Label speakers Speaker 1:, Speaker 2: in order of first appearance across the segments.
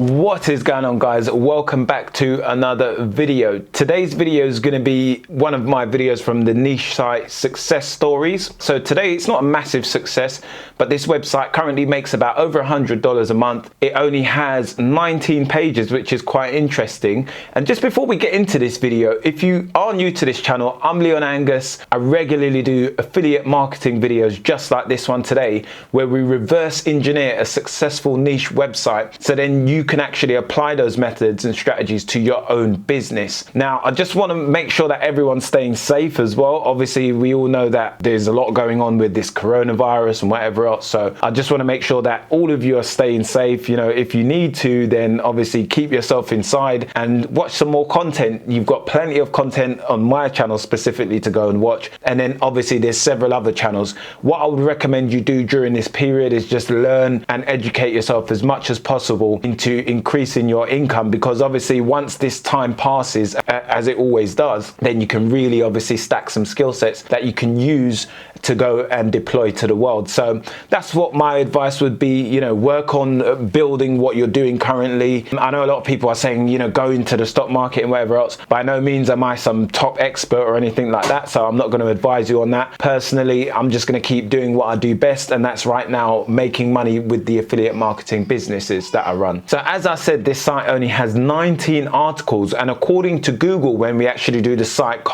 Speaker 1: What is going on, guys? Welcome back to another video. Today's video is going to be one of my videos from the niche site success stories. So today it's not a massive success, but this website currently makes about over $100 a month. It only has 19 pages, which is quite interesting. And just before we get into this video, if you are new to this channel, I'm Leon Angus. I regularly do affiliate marketing videos just like this one today, where we reverse engineer a successful niche website so then you can actually apply those methods and strategies to your own business. Now, I just want to make sure that everyone's staying safe as well. Obviously, we all know that there's a lot going on with this coronavirus and whatever else. So I just want to make sure that all of you are staying safe. You know, if you need to, then obviously keep yourself inside and watch some more content. You've got plenty of content on my channel specifically to go and watch. And then obviously there's several other channels. What I would recommend you do during this period is just learn and educate yourself as much as possible into increasing your income, because obviously once this time passes, as it always does, then you can really obviously stack some skill sets that you can use to go and deploy to the world. So that's what my advice would be. You know, work on building what you're doing currently. I know a lot of people are saying, you know, go into the stock market and whatever else. By no means am I some top expert or anything like that, so I'm not going to advise you on that. Personally, I'm just going to keep doing what I do best, and that's right now making money with the affiliate marketing businesses that I run. So as I said, this site only has 19 articles, and according to Google, when we actually do the site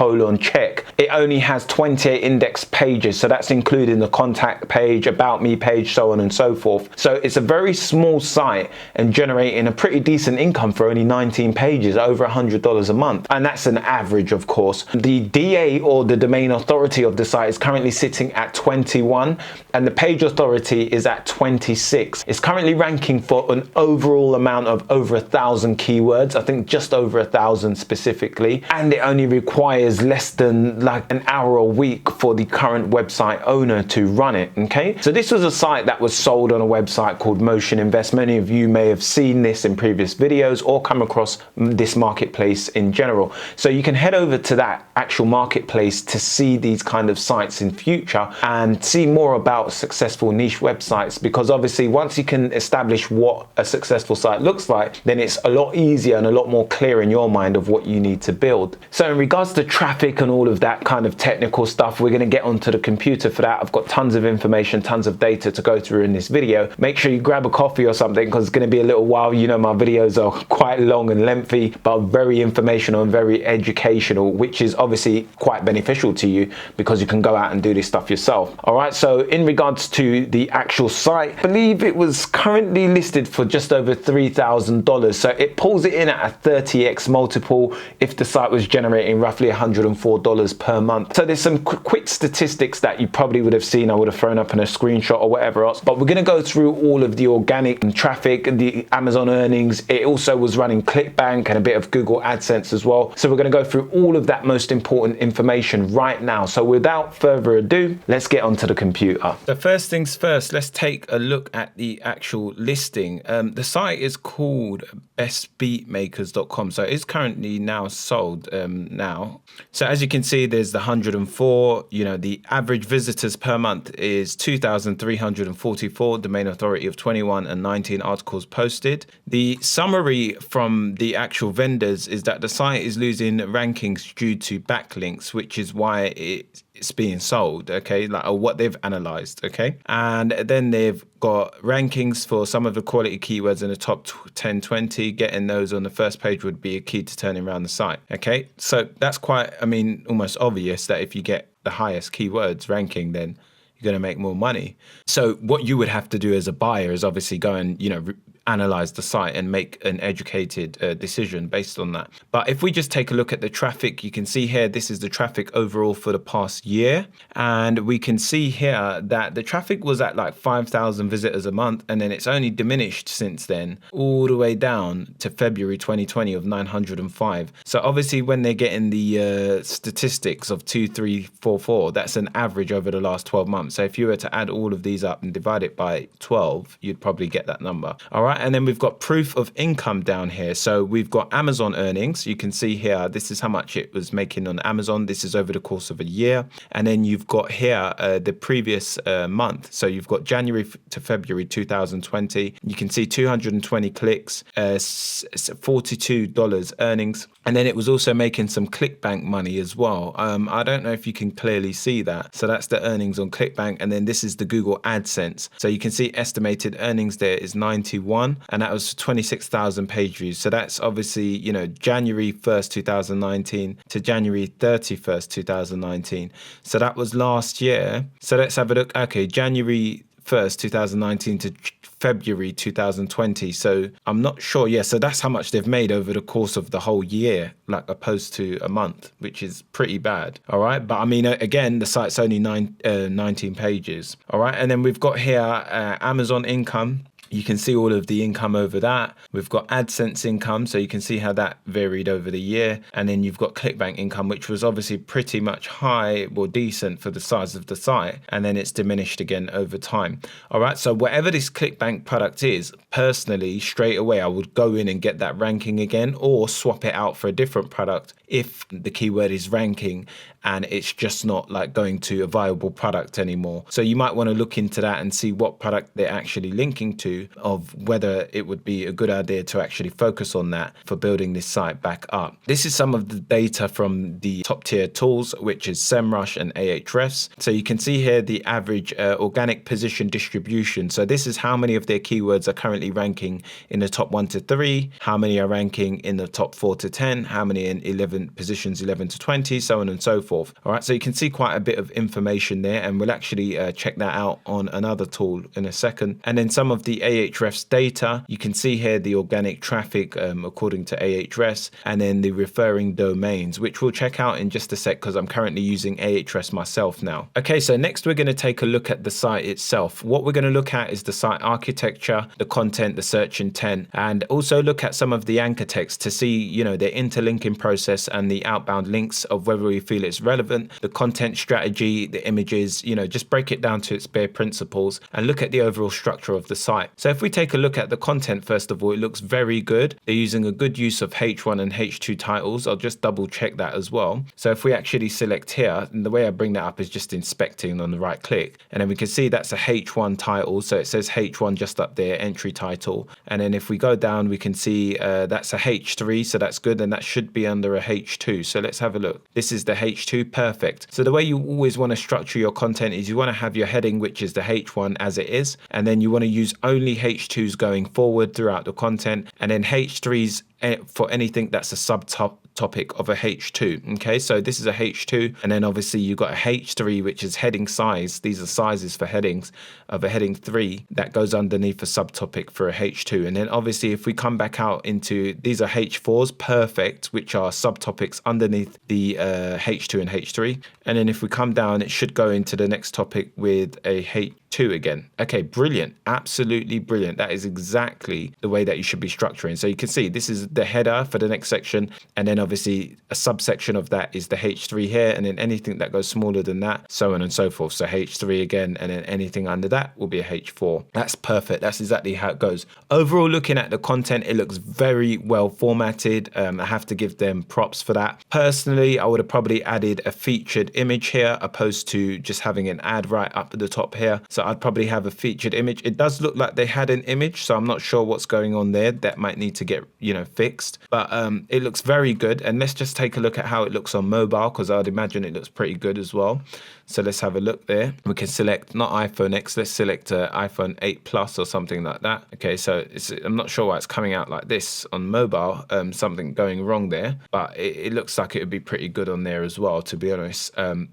Speaker 1: :check, it only has 28 index pages. So that's including the contact page, about me page, so on and so forth. So it's a very small site and generating a pretty decent income for only 19 pages, over $100 a month. And that's an average, of course. The DA, or the domain authority of the site, is currently sitting at 21, and the page authority is at 26. It's currently ranking for an overall amount of over 1,000 keywords, I think just over 1,000 specifically, and it only requires less than like an hour a week for the current website owner to run it. Okay, so this was a site that was sold on a website called Motion Invest. Many of you may have seen this in previous videos or come across this marketplace in general. So you can head over to that actual marketplace to see these kind of sites in future and see more about successful niche websites, because obviously once you can establish what a successful site looks like, then it's a lot easier and a lot more clear in your mind of what you need to build. So in regards to traffic and all of that kind of technical stuff, we're going to get onto the computer for that. I've got tons of information, tons of data to go through in this video. Make sure you grab a coffee or something, because it's going to be a little while. You know, my videos are quite long and lengthy, but very informational and very educational, which is obviously quite beneficial to you because you can go out and do this stuff yourself. All right, so in regards to the actual site, I believe it was currently listed for just over $3,000. So it pulls it in at a 30x multiple if the site was generating roughly $104 per month. So there's some quick statistics that you probably would have seen. I would have thrown up in a screenshot or whatever else, but we're going to go through all of the organic traffic, the Amazon earnings. It also was running ClickBank and a bit of Google AdSense as well. So we're going to go through all of that most important information right now. So without further ado, let's get onto the computer. So first things first, let's take a look at the actual listing. The site is called bestbeatmakers.com. So it's currently now sold now. So as you can see, there's the 104, you know, the average visitors per month is 2,344, domain authority of 21, and 19 articles posted. The summary from the actual vendors is that the site is losing rankings due to backlinks, which is why it's being sold, okay, like, or what they've analyzed, okay. And then they've got rankings for some of the quality keywords in the top 10, 20. Getting those on the first page would be a key to turning around the site, okay. So that's quite, I mean, almost obvious that if you get the highest keywords ranking, then you're going to make more money. So what you would have to do as a buyer is obviously go and, you know, analyze the site and make an educated decision based on that. But if we just take a look at the traffic, you can see here, this is the traffic overall for the past year. And we can see here that the traffic was at like 5,000 visitors a month. And then it's only diminished since then, all the way down to February 2020 of 905. So obviously when they're getting the statistics of 2,344, that's an average over the last 12 months. So if you were to add all of these up and divide it by 12, you'd probably get that number. All right. right, and then we've got proof of income down here. So we've got Amazon earnings. You can see here, this is how much it was making on Amazon. This is over the course of a year. And then you've got here the previous month. So you've got January to February 2020. You can see 220 clicks, $42 earnings. And then it was also making some ClickBank money as well. I don't know if you can clearly see that. So that's the earnings on ClickBank. And then this is the Google AdSense. So you can see estimated earnings there is 91, and that was 26,000 page views. So that's obviously, you know, January 1st, 2019 to January 31st, 2019. So that was last year. So let's have a look. Okay, January 1st, 2019 to February 2020. So I'm not sure. Yeah, so that's how much they've made over the course of the whole year, like opposed to a month, which is pretty bad. All right. But I mean, again, the site's only 19 pages. All right. And then we've got here Amazon income. You can see all of the income over that. We've got AdSense income, so you can see how that varied over the year. And then you've got ClickBank income, which was obviously pretty much high or decent for the size of the site. And then it's diminished again over time. All right, so whatever this ClickBank product is, personally, straight away, I would go in and get that ranking again or swap it out for a different product if the keyword is ranking and it's just not like going to a viable product anymore. So you might want to look into that and see what product they're actually linking to, of whether it would be a good idea to actually focus on that for building this site back up. This is some of the data from the top tier tools, which is SEMrush and Ahrefs. So you can see here the average organic position distribution. So this is how many of their keywords are currently ranking in the top 1 to 3, how many are ranking in the top 4 to 10, how many in 11 positions 11 to 20, so on and so forth. All right, so you can see quite a bit of information there, and we'll actually check that out on another tool in a second. And then some of the Ahrefs data, you can see here the organic traffic according to Ahrefs, and then the referring domains, which we'll check out in just a sec because I'm currently using Ahrefs myself now. Okay, so next we're going to take a look at the site itself. What we're going to look at is the site architecture, the content, the search intent, and also look at some of the anchor text to see, you know, their interlinking process and the outbound links of whether we feel it's relevant, the content strategy, the images, you know, just break it down to its bare principles and look at the overall structure of the site. So if we take a look at the content, first of all, it looks very good. They're using a good use of H1 and H2 titles. I'll just double check that as well. So if we actually select here, and the way I bring that up is just inspecting on the right click, and then we can see that's a H1 title. So it says H1 just up there, entry title. And then if we go down, we can see that's a H3, so that's good, and that should be under a H2. So let's have a look. This is the H2, perfect. So the way you always want to structure your content is you want to have your heading, which is the H1 as it is, and then you want to use only H2s going forward throughout the content, and then H3s for anything that's a subtopic of a H2. Okay, so this is a H2, and then obviously you've got a H3, which is heading size. These are sizes for headings of a heading 3 that goes underneath a subtopic for a H2. And then obviously if we come back out into, these are H4s, perfect, which are subtopics underneath the H2 and H3. And then if we come down, it should go into the next topic with a H2 again. Okay, brilliant, absolutely brilliant. That is exactly the way that you should be structuring. So you can see this is the header for the next section, and then obviously a subsection of that is the H3 here, and then anything that goes smaller than that, so on and so forth. So H3 again, and then anything under that will be a H4. That's perfect. That's exactly how it goes. Overall, looking at the content, it looks very well formatted. I have to give them props for that. Personally, I would have probably added a featured image here opposed to just having an ad right up at the top here. So I'd probably have a featured image. It does look like they had an image, so I'm not sure what's going on there. That might need to get, you know, fixed, but it looks very good. And let's just take a look at how it looks on mobile, because I'd imagine it looks pretty good as well. So let's have a look there. We can select not iPhone X, let's select iPhone 8 Plus or something like that. Okay, so I'm not sure why it's coming out like this on mobile, something going wrong there, but it looks like it would be pretty good on there as well, to be honest. I'm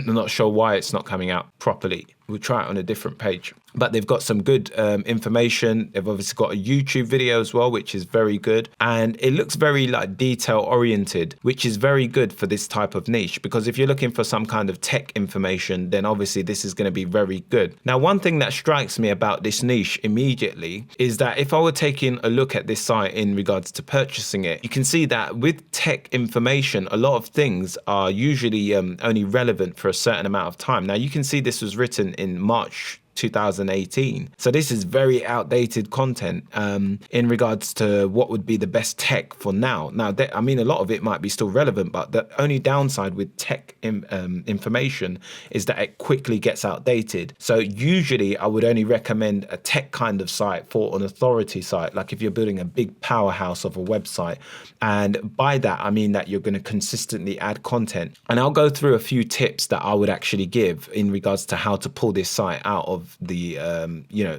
Speaker 1: not sure why it's not coming out properly. We'll try it on a different page. But they've got some good information. They've obviously got a YouTube video as well, which is very good. And it looks very like detail oriented, which is very good for this type of niche, because if you're looking for some kind of tech information, then obviously this is going to be very good. Now, one thing that strikes me about this niche immediately is that if I were taking a look at this site in regards to purchasing it, you can see that with tech information, a lot of things are usually only relevant for a certain amount of time. Now, you can see this was written in March 2018. So this is very outdated content in regards to what would be the best tech for now. Now, I mean, a lot of it might be still relevant, but the only downside with tech information is that it quickly gets outdated. So usually I would only recommend a tech kind of site for an authority site, like if you're building a big powerhouse of a website. And by that, I mean that you're going to consistently add content. And I'll go through a few tips that I would actually give in regards to how to pull this site out of the,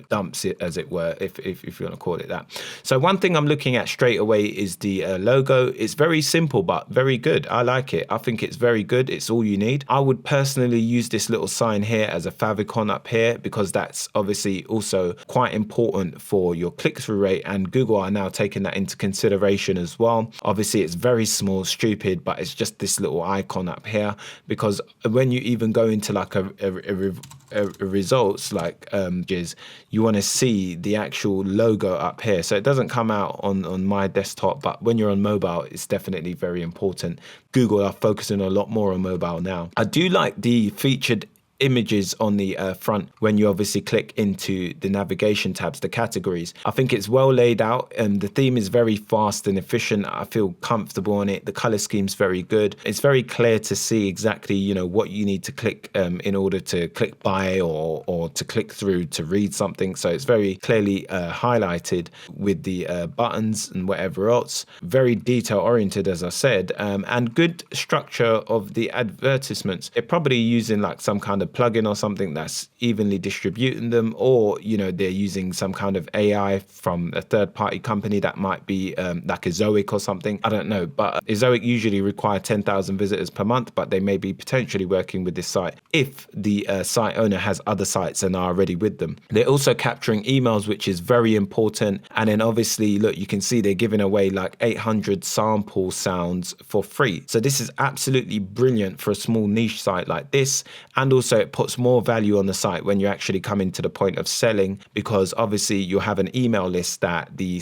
Speaker 1: dumps, as it were, if you want to call it that. So one thing I'm looking at straight away is the logo. It's very simple, but very good. I like it. I think it's very good. It's all you need. I would personally use this little sign here as a favicon up here, because that's obviously also quite important for your click-through rate, and Google are now taking that into consideration as well. Obviously it's very small, stupid, but it's just this little icon up here, because when you even go into like a results like you want to see the actual logo up here. So it doesn't come out on my desktop, but when you're on mobile, it's definitely very important. Google are focusing a lot more on mobile now. I do like the featured images on the front when you obviously click into the navigation tabs, the categories. I think it's well laid out, and the theme is very fast and efficient. I feel comfortable on it. The color scheme's very good. It's very clear to see exactly what you need to click in order to click buy or to click through to read something. So it's very clearly highlighted with the buttons and whatever else. Very detail oriented, as I said, and good structure of the advertisements. They're probably using like some kind of plugin or something that's evenly distributing them, or they're using some kind of AI from a third-party company that might be like Ezoic or something. I don't know, but Ezoic usually require 10,000 visitors per month, but they may be potentially working with this site if the site owner has other sites and are already with them. They're also capturing emails, which is very important. And then obviously, look, you can see they're giving away like 800 sample sounds for free. So this is absolutely brilliant for a small niche site like this, and also it puts more value on the site when you actually come into the point of selling, because obviously you'll have an email list that the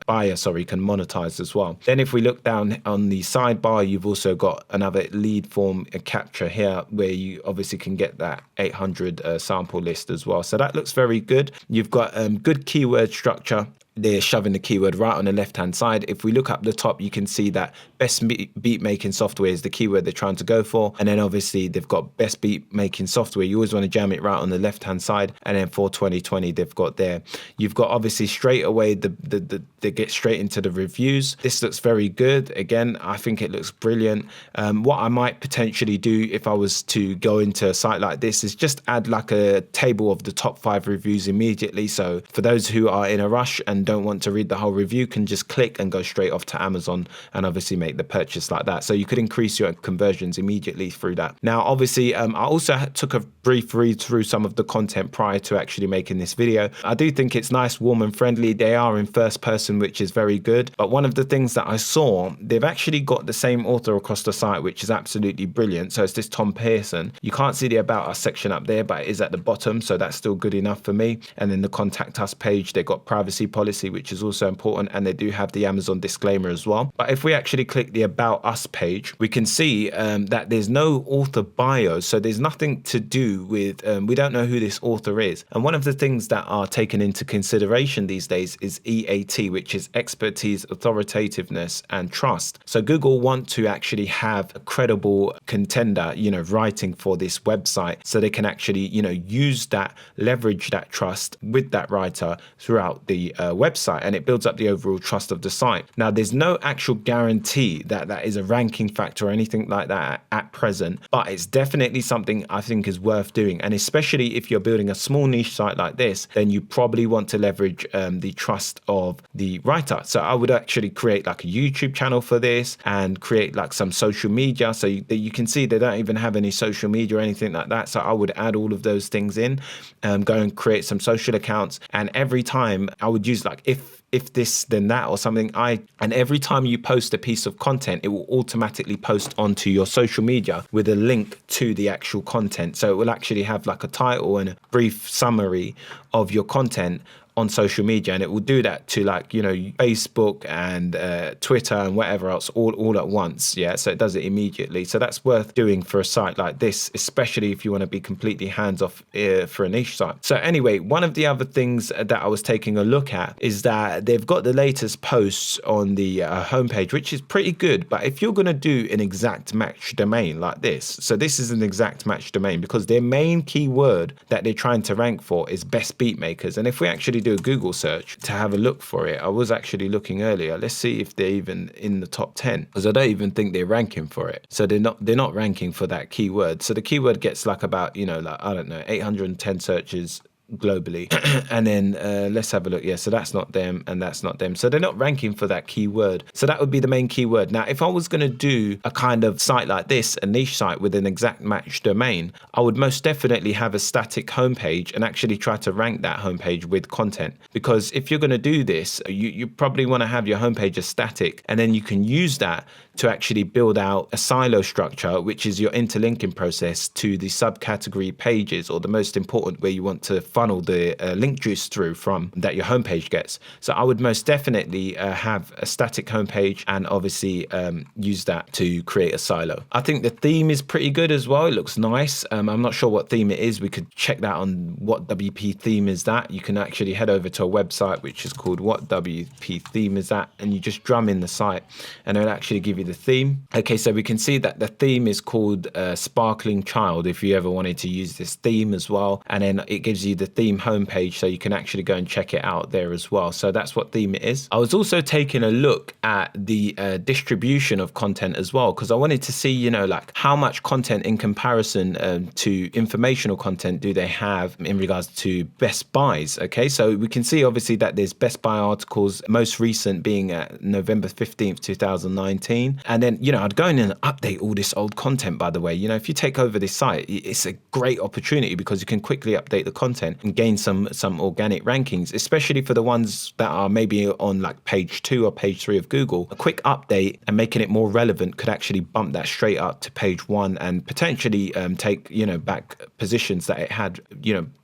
Speaker 1: buyer can monetize as well. Then if we look down on the sidebar, you've also got another lead form capture here where you obviously can get that 800 sample list as well. So that looks very good. You've got good keyword structure. They're shoving the keyword right on the left hand side. If we look up the top, you can see that best beat making software is the keyword they're trying to go for, and then obviously they've got best beat making software. You always want to jam it right on the left hand side, and then for 2020 they've got there. You've got obviously straight away they get straight into the reviews. This looks very good. Again, I think it looks brilliant. What I might potentially do if I was to go into a site like this is just add like a table of the top 5 reviews immediately. So for those who are in a rush and don't want to read the whole review, can just click and go straight off to Amazon and obviously make the purchase like that. So you could increase your conversions immediately through that. Now obviously I also took a brief read through some of the content prior to actually making this video. I do think it's nice, warm and friendly. They are in first person, which is very good, but one of the things that I saw, they've actually got the same author across the site, which is absolutely brilliant. So it's this Tom Pearson. You can't see the About Us section up there, but it is at the bottom, so that's still good enough for me. And then the Contact Us page, they've got privacy policy, which is also important, and they do have the Amazon disclaimer as well. But if we actually click the About Us page, we can see that there's no author bio, so there's nothing to do with, we don't know who this author is. And one of the things that are taken into consideration these days is EAT, which is expertise, authoritativeness, and trust. So Google want to actually have a credible contender, writing for this website, so they can actually, use that, leverage that trust with that writer throughout the website, and it builds up the overall trust of the site. Now, there's no actual guarantee that that is a ranking factor or anything like that at present, but it's definitely something I think is worth doing. And especially if you're building a small niche site like this, then you probably want to leverage the trust of the writer. So I would actually create like a YouTube channel for this and create like some social media. So you can see they don't even have any social media or anything like that. So I would add all of those things in, go and create some social accounts. And every time I would use like if this then that or something, and every time you post a piece of content, it will automatically post onto your social media with a link to the actual content. So it will actually have like a title and a brief summary of your content on social media, and it will do that to like, Facebook and Twitter and whatever else all at once. Yeah, so it does it immediately. So that's worth doing for a site like this, especially if you want to be completely hands off for a niche site. So anyway, one of the other things that I was taking a look at is that they've got the latest posts on the homepage, which is pretty good. But if you're going to do an exact match domain like this, so this is an exact match domain because their main keyword that they're trying to rank for is best beat makers. And if we actually do a Google search to have a look for it, I was actually looking earlier. Let's see if they're even in the top 10, because I don't even think they're ranking for it. So they're not ranking for that keyword. So the keyword gets like about, like, I don't know, 810 searches globally. And then let's have a look. Yeah, so that's not them and that's not them. So they're not ranking for that keyword. So that would be the main keyword. Now, if I was going to do a kind of site like this, a niche site with an exact match domain, I would most definitely have a static homepage and actually try to rank that homepage with content. Because if you're going to do this, you probably want to have your homepage as static, and then you can use that to actually build out a silo structure, which is your interlinking process to the subcategory pages, or the most important, where you want to funnel the link juice through from that your homepage gets. So I would most definitely have a static homepage and obviously use that to create a silo. I think the theme is pretty good as well. It looks nice. I'm not sure what theme it is. We could check that on What WP Theme Is That. You can actually head over to a website which is called What WP Theme Is That, and you just drum in the site and it'll actually give you the theme. Okay, so we can see that the theme is called Sparkling Child, if you ever wanted to use this theme as well. And then it gives you the theme homepage, so you can actually go and check it out there as well. So that's what theme it is. I was also taking a look at the distribution of content as well, because I wanted to see, like how much content in comparison to informational content do they have in regards to best buys. Okay, so we can see obviously that there's best buy articles, most recent being November 15th, 2019. And then, I'd go in and update all this old content, by the way. If you take over this site, it's a great opportunity because you can quickly update the content and gain some organic rankings, especially for the ones that are maybe on like page 2 or page 3 of Google. A quick update and making it more relevant could actually bump that straight up to page 1 and potentially take, back positions that it had,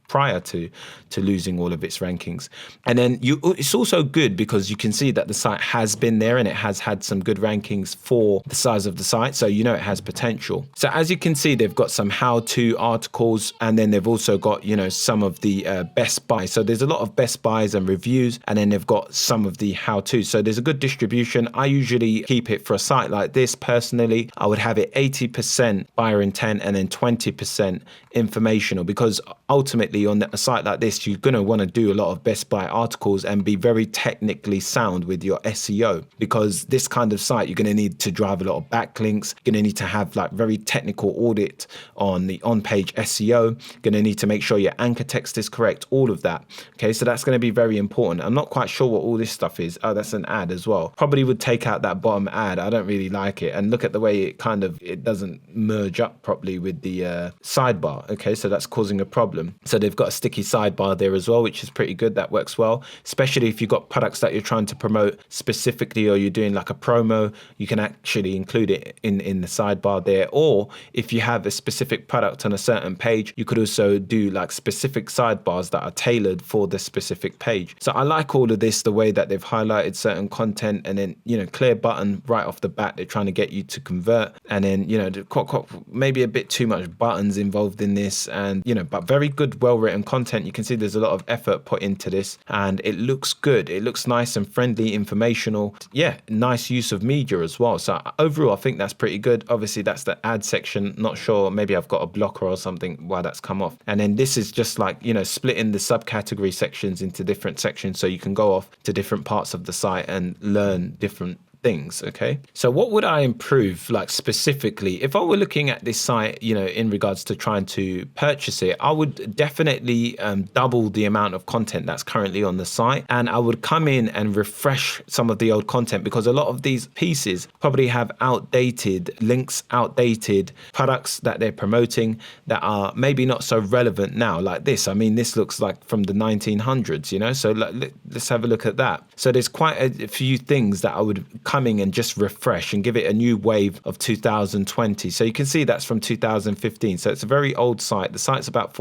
Speaker 1: prior to losing all of its rankings. And then it's also good because you can see that the site has been there and it has had some good rankings for the size of the site, so it has potential. So as you can see, they've got some how-to articles, and then they've also got some of the best buys. So there's a lot of best buys and reviews, and then they've got some of the how-to. So there's a good distribution. I usually keep it for a site like this. Personally, I would have it 80% buyer intent and then 20% informational, because ultimately on a site like this, you're going to want to do a lot of best buy articles and be very technically sound with your SEO, because this kind of site, you're going to need to drive a lot of backlinks. You're going to need to have like very technical audit on the on-page SEO. You're going to need to make sure your anchor text is correct, all of that. Okay, so that's going to be very important. I'm not quite sure what all this stuff is. Oh, that's an ad as well. Probably would take out that bottom ad. I don't really like it. And look at the way it doesn't merge up properly with the sidebar. Okay, so that's causing a problem. So they've got a sticky sidebar there as well, which is pretty good. That works well, especially if you've got products that you're trying to promote specifically, or you're doing like a promo, you can actually include it in the sidebar there. Or if you have a specific product on a certain page, you could also do like specific sidebars that are tailored for the specific page. So I like all of this, the way that they've highlighted certain content, and then, clear button right off the bat. They're trying to get you to convert, and then, maybe a bit too much buttons involved in this, and, but very good, well-written content. You can see there's a lot of effort put into this, and it looks good. It looks nice and friendly, informational. Yeah, nice use of media as well. So overall, I think that's pretty good. Obviously, that's the ad section. Not sure, maybe I've got a blocker or something why that's come off. And then this is just like, splitting the subcategory sections into different sections, so you can go off to different parts of the site and learn different things. Okay, so what would I improve, like specifically if I were looking at this site, in regards to trying to purchase it? I would definitely double the amount of content that's currently on the site, and I would come in and refresh some of the old content, because a lot of these pieces probably have outdated links, outdated products that they're promoting that are maybe not so relevant now. Like this, I mean, this looks like from the 1900s, so let's have a look at that. So there's quite a few things that I would coming and just refresh and give it a new wave of 2020. So you can see that's from 2015. So it's a very old site. The site's about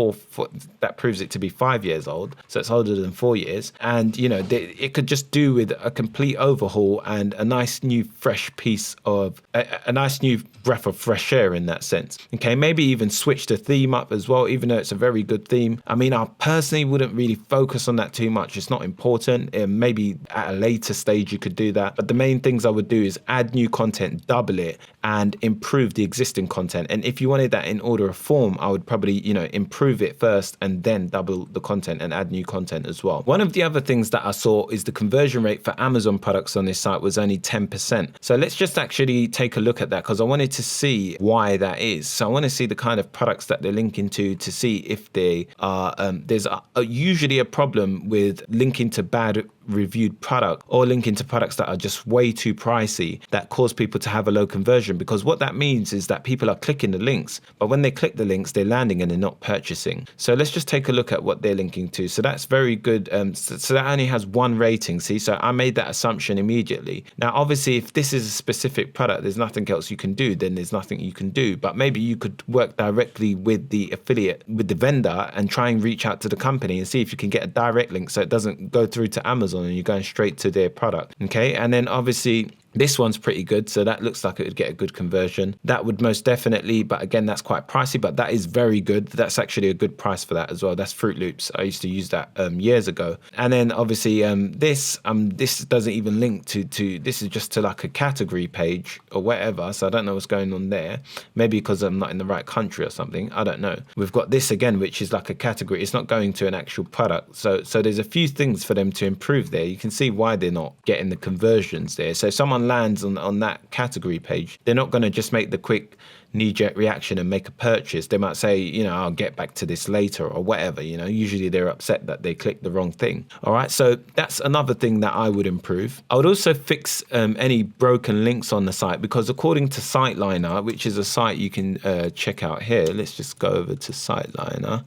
Speaker 1: that proves it to be 5 years old. So it's older than 4 years. And, you know, it could just do with a complete overhaul and a nice new fresh piece of a nice new breath of fresh air in that sense. Okay, maybe even switch the theme up as well, even though it's a very good theme. I mean, I personally wouldn't really focus on that too much. It's not important. Maybe at a later stage you could do that. But the main things I would do is add new content, double it, and improve the existing content. And if you wanted that in order of form, I would probably, you know, improve it first and then double the content and add new content as well. One of the other things that I saw is the conversion rate for Amazon products on this site was only 10%. So let's just actually take a look at that, because I wanted to see why that is. So I want to see the kind of products that they're linking to see if they are, there's usually a problem with linking to bad reviewed product or linking to products that are just way too pricey that cause people to have a low conversion, because what that means is that people are clicking the links, but when they click the links, they're landing and they're not purchasing. So let's just take a look at what they're linking to. So that's very good. So that only has 1 rating. See, so I made that assumption immediately. Now, obviously, if this is a specific product, there's nothing else you can do, then there's nothing you can do. But maybe you could work directly with the affiliate, with the vendor, and try and reach out to the company and see if you can get a direct link so it doesn't go through to Amazon and you're going straight to their product. Okay, and then obviously this one's pretty good, so that looks like it would get a good conversion. That would most definitely, but again, that's quite pricey, but that is very good. That's actually a good price for that as well. That's Fruit Loops. I used to use that years ago. And then obviously this doesn't even link to this is just to like a category page or whatever, so I don't know what's going on there. Maybe because I'm not in the right country or something, I don't know. We've got this again, which is like a category. It's not going to an actual product. So there's a few things for them to improve there. You can see why they're not getting the conversions there. So someone lands on that category page, they're not going to just make the quick knee-jerk reaction and make a purchase. They might say, you know, I'll get back to this later or whatever, you know. Usually they're upset that they clicked the wrong thing. All right, so that's another thing that I would improve. I would also fix any broken links on the site, because according to Siteliner, which is a site you can check out here, let's just go over to Siteliner,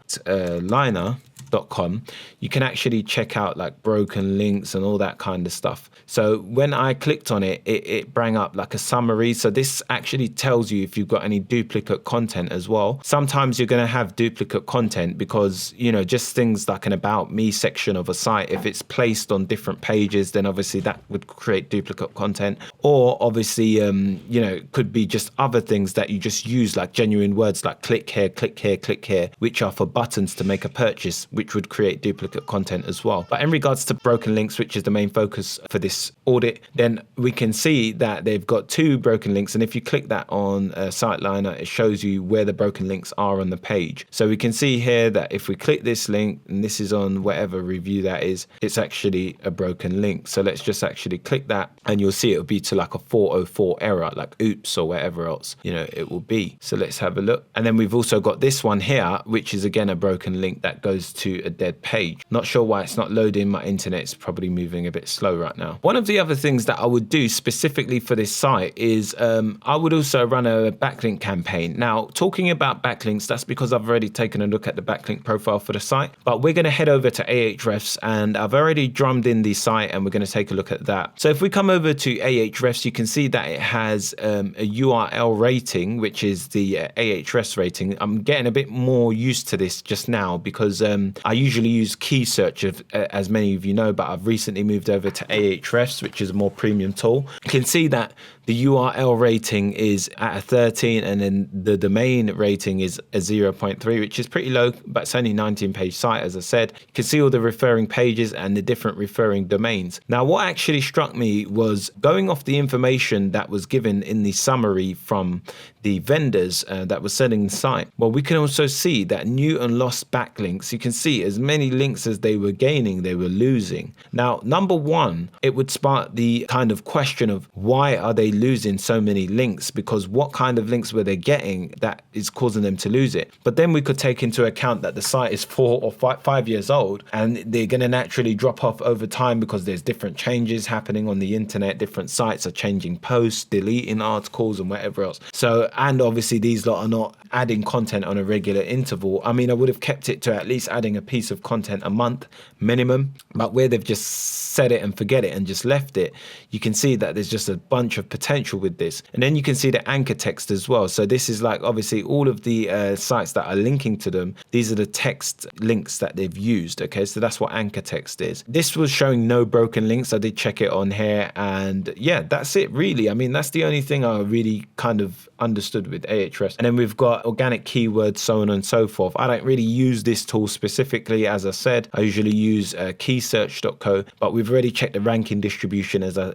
Speaker 1: liner.com, you can actually check out like broken links and all that kind of stuff. So when I clicked on it, it brought up like a summary. So this actually tells you if you've got any duplicate content as well. Sometimes you're going to have duplicate content because, you know, just things like an about me section of a site, if it's placed on different pages, then obviously that would create duplicate content. Or obviously, you know, it could be just other things that you just use, like genuine words like click here, click here, click here, which are for buttons to make a purchase, which would create duplicate content as well. But in regards to broken links, which is the main focus for this audit, then we can see that they've got 2 broken links. And if you click that on Siteliner, it shows you where the broken links are on the page. So we can see here that if we click this link, and this is on whatever review that is, it's actually a broken link. So let's just actually click that and you'll see it'll be to like a 404 error, like oops or whatever else, you know, it will be. So let's have a look. And then we've also got this one here, which is again a broken link that goes to a dead page. Not sure why it's not loading. My internet's probably moving a bit slow right now. One of the other things that I would do specifically for this site is I would also run a backlink campaign. Now, talking about backlinks, that's because I've already taken a look at the backlink profile for the site, but we're going to head over to Ahrefs, and I've already drummed in the site and we're going to take a look at that. So if we come over to Ahrefs, you can see that it has a URL rating, which is the Ahrefs rating. I'm getting a bit more used to this just now because I usually use key search, as many of you know, but I've recently moved over to Ahrefs, which is a more premium tool. You can see that the URL rating is at a 13, and then the domain rating is a 0.3, which is pretty low, but it's only a 19-page site, as I said. You can see all the referring pages and the different referring domains. Now, what actually struck me was going off the information that was given in the summary from the vendors that were selling the site. Well, we can also see that new and lost backlinks. You can see as many links as they were gaining, they were losing. Now, number one, it would spark the kind of question of why are they losing so many links? Because what kind of links were they getting that is causing them to lose it? But then we could take into account that the site is 4 or 5 years old, and they're going to naturally drop off over time because there's different changes happening on the internet. Different sites are changing posts, deleting articles and whatever else. So, and obviously these lot are not adding content on a regular interval. I mean, I would have kept it to at least adding a piece of content a month minimum, but where they've just set it and forget it and just left it, you can see that there's just a bunch of potential with this. And then you can see the anchor text as well. So this is like obviously all of the sites that are linking to them. These are the text links that they've used. Okay, so that's what anchor text is. This was showing no broken links. I did check it on here, and yeah, that's it really. I mean, that's the only thing I really kind of understood with Ahrefs. And then we've got organic keywords, so on and so forth. I don't really use this tool specifically. As I said, I usually use keysearch.co, but we've already checked the ranking distribution as I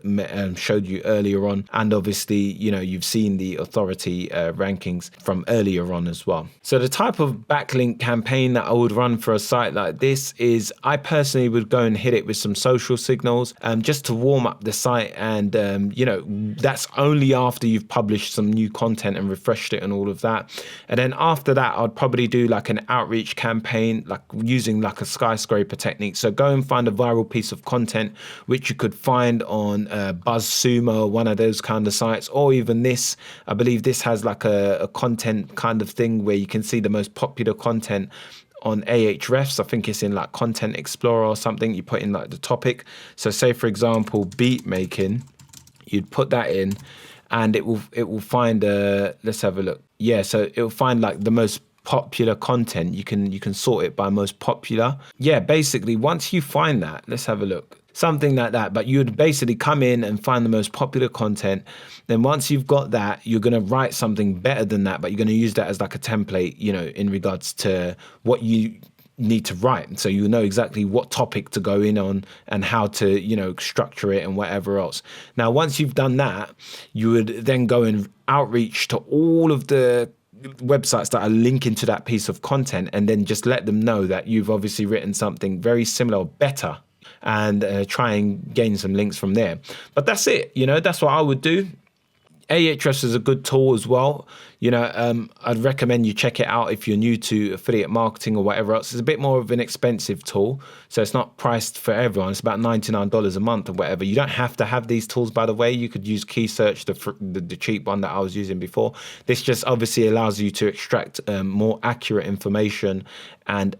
Speaker 1: showed you earlier on. And obviously, you know, you've seen the authority rankings from earlier on as well. So the type of backlink campaign that I would run for a site like this is, I personally would go and hit it with some social signals just to warm up the site. And, you know, that's only after you've published some new content and refreshed it and all of that. And then after that, I'd probably do like an outreach campaign, like using like a skyscraper technique. So go and find a viral piece of content, which you could find on BuzzSumo, one of those kind of sites, or even this. I believe this has like a content kind of thing where you can see the most popular content on Ahrefs. I think it's in like Content Explorer or something. You put in like the topic. So say for example, beat making, you'd put that in, and it will find let's have a look. Yeah, so it will find like the most popular content. You can sort it by most popular. Yeah, basically once you find that, let's have a look. Something like that, but you would basically come in and find the most popular content. Then once you've got that, you're going to write something better than that, but you're going to use that as like a template, you know, in regards to what you need to write. So you know exactly what topic to go in on and how to, you know, structure it and whatever else. Now, once you've done that, you would then go and outreach to all of the websites that are linking to that piece of content, and then just let them know that you've obviously written something very similar or better, and try and gain some links from there. But that's it, you know, that's what I would do. Ahrefs is a good tool as well. You know, I'd recommend you check it out if you're new to affiliate marketing or whatever else. It's a bit more of an expensive tool, so it's not priced for everyone. It's about $99 a month or whatever. You don't have to have these tools, by the way. You could use Keysearch, the cheap one that I was using before. This just obviously allows you to extract more accurate information, and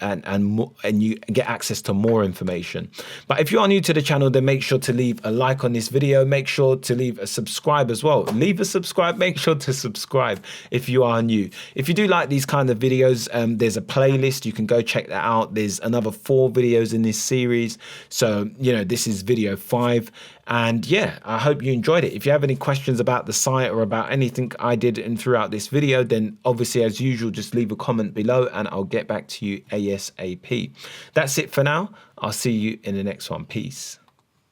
Speaker 1: you get access to more information. But if you are new to the channel, then make sure to leave a like on this video. Make sure to leave a subscribe as well. Leave a subscribe. Make sure to subscribe if you are new. If you do like these kind of videos, there's a playlist. You can go check that out. There's another 4 videos in this series. So, you know, this is video 5. And yeah, I hope you enjoyed it. If you have any questions about the site or about anything I did in throughout this video, then obviously, as usual, just leave a comment below and I'll get back to you ASAP. That's it for now. I'll see you in the next one. Peace.